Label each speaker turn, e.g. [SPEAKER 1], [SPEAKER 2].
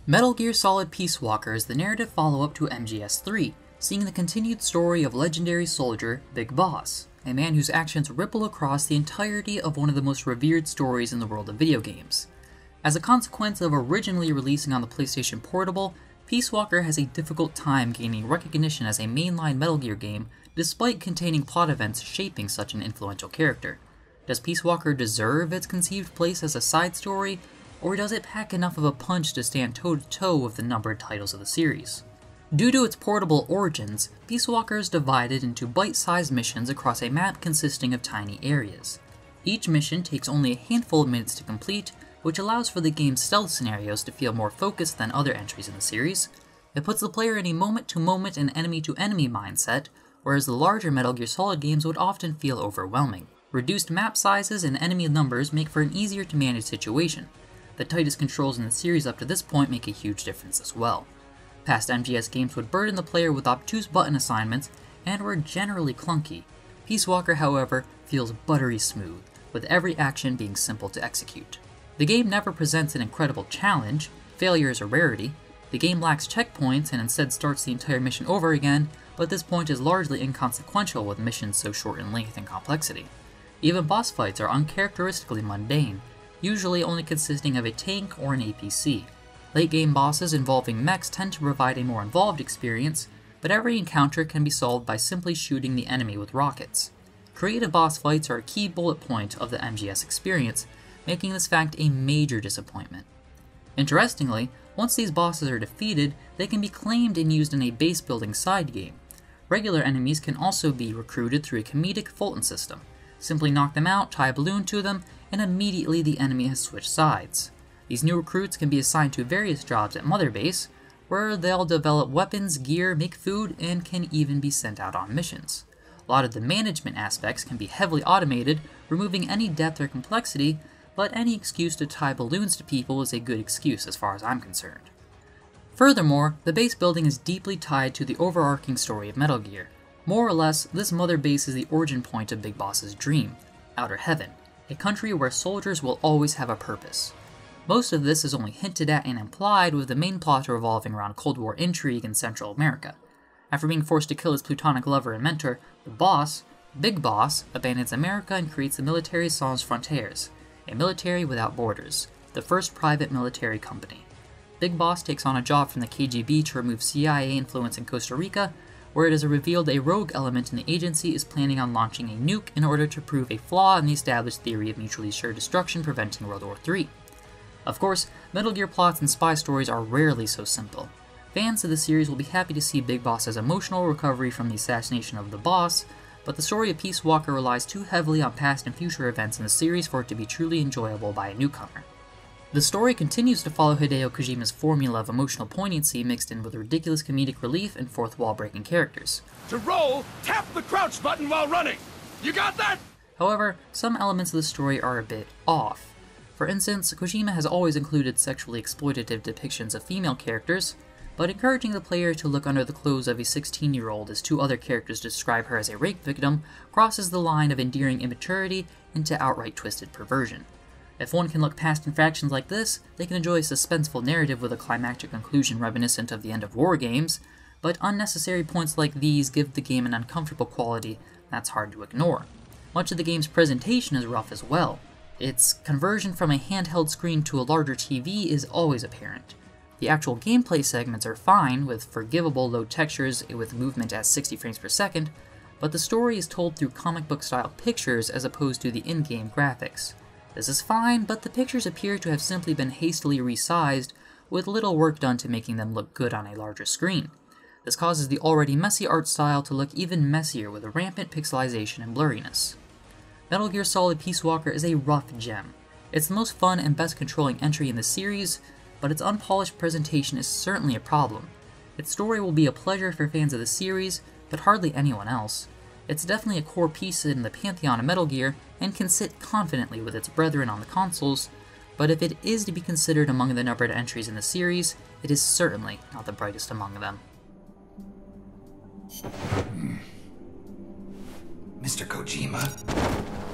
[SPEAKER 1] Metal Gear Solid Peace Walker is the narrative follow-up to MGS3, seeing the continued story of legendary soldier Big Boss, a man whose actions ripple across the entirety of one of the most revered stories in the world of video games. As a consequence of originally releasing on the PlayStation Portable, Peace Walker has a difficult time gaining recognition as a mainline Metal Gear game despite containing plot events shaping such an influential character. Does Peace Walker deserve its conceived place as a side story, or does it pack enough of a punch to stand toe-to-toe with the numbered titles of the series? Due to its portable origins, Peace Walker is divided into bite-sized missions across a map consisting of tiny areas. Each mission takes only a handful of minutes to complete, which allows for the game's stealth scenarios to feel more focused than other entries in the series. It puts the player in a moment-to-moment and enemy-to-enemy mindset, whereas the larger Metal Gear Solid games would often feel overwhelming. Reduced map sizes and enemy numbers make for an easier-to-manage situation. The tightest controls in the series up to this point make a huge difference as well. Past MGS games would burden the player with obtuse button assignments and were generally clunky. Peace Walker, however, feels buttery smooth, with every action being simple to execute. The game never presents an incredible challenge, failure is a rarity, the game lacks checkpoints and instead starts the entire mission over again, but this point is largely inconsequential with missions so short in length and complexity. Even boss fights are uncharacteristically mundane, usually only consisting of a tank or an APC. Late game bosses involving mechs tend to provide a more involved experience, but every encounter can be solved by simply shooting the enemy with rockets. Creative boss fights are a key bullet point of the MGS experience, making this fact a major disappointment. Interestingly, once these bosses are defeated, they can be claimed and used in a base building side game. Regular enemies can also be recruited through a comedic Fulton system. Simply knock them out, tie a balloon to them, and immediately the enemy has switched sides. These new recruits can be assigned to various jobs at Mother Base, where they'll develop weapons, gear, make food, and can even be sent out on missions. A lot of the management aspects can be heavily automated, removing any depth or complexity, but any excuse to tie balloons to people is a good excuse as far as I'm concerned. Furthermore, the base building is deeply tied to the overarching story of Metal Gear. More or less, this Mother Base is the origin point of Big Boss's dream, Outer Heaven, a country where soldiers will always have a purpose. Most of this is only hinted at and implied, with the main plot revolving around Cold War intrigue in Central America. After being forced to kill his plutonic lover and mentor, the boss, Big Boss, abandons America and creates the Militaire Sans Frontières, a military without borders, the first private military company. Big Boss takes on a job from the KGB to remove CIA influence in Costa Rica, where it is revealed a rogue element in the agency is planning on launching a nuke in order to prove a flaw in the established theory of mutually assured destruction preventing World War III. Of course, Metal Gear plots and spy stories are rarely so simple. Fans of the series will be happy to see Big Boss's emotional recovery from the assassination of the boss, but the story of Peace Walker relies too heavily on past and future events in the series for it to be truly enjoyable by a newcomer. The story continues to follow Hideo Kojima's formula of emotional poignancy mixed in with ridiculous comedic relief and fourth wall breaking characters.
[SPEAKER 2] To roll, tap the crouch button while running! You got that?
[SPEAKER 1] However, some elements of the story are a bit off. For instance, Kojima has always included sexually exploitative depictions of female characters, but encouraging the player to look under the clothes of a 16-year-old as two other characters describe her as a rape victim crosses the line of endearing immaturity into outright twisted perversion. If one can look past infractions like this, they can enjoy a suspenseful narrative with a climactic conclusion reminiscent of the end of war games, but unnecessary points like these give the game an uncomfortable quality that's hard to ignore. Much of the game's presentation is rough as well. Its conversion from a handheld screen to a larger TV is always apparent. The actual gameplay segments are fine, with forgivable low textures with movement at 60 frames per second, but the story is told through comic book style pictures as opposed to the in-game graphics. This is fine, but the pictures appear to have simply been hastily resized, with little work done to making them look good on a larger screen. This causes the already messy art style to look even messier with rampant pixelization and blurriness. Metal Gear Solid Peace Walker is a rough gem. It's the most fun and best controlling entry in the series, but its unpolished presentation is certainly a problem. Its story will be a pleasure for fans of the series, but hardly anyone else. It's definitely a core piece in the pantheon of Metal Gear, and can sit confidently with its brethren on the consoles, but if it is to be considered among the numbered entries in the series, it is certainly not the brightest among them.
[SPEAKER 3] Mr. Kojima?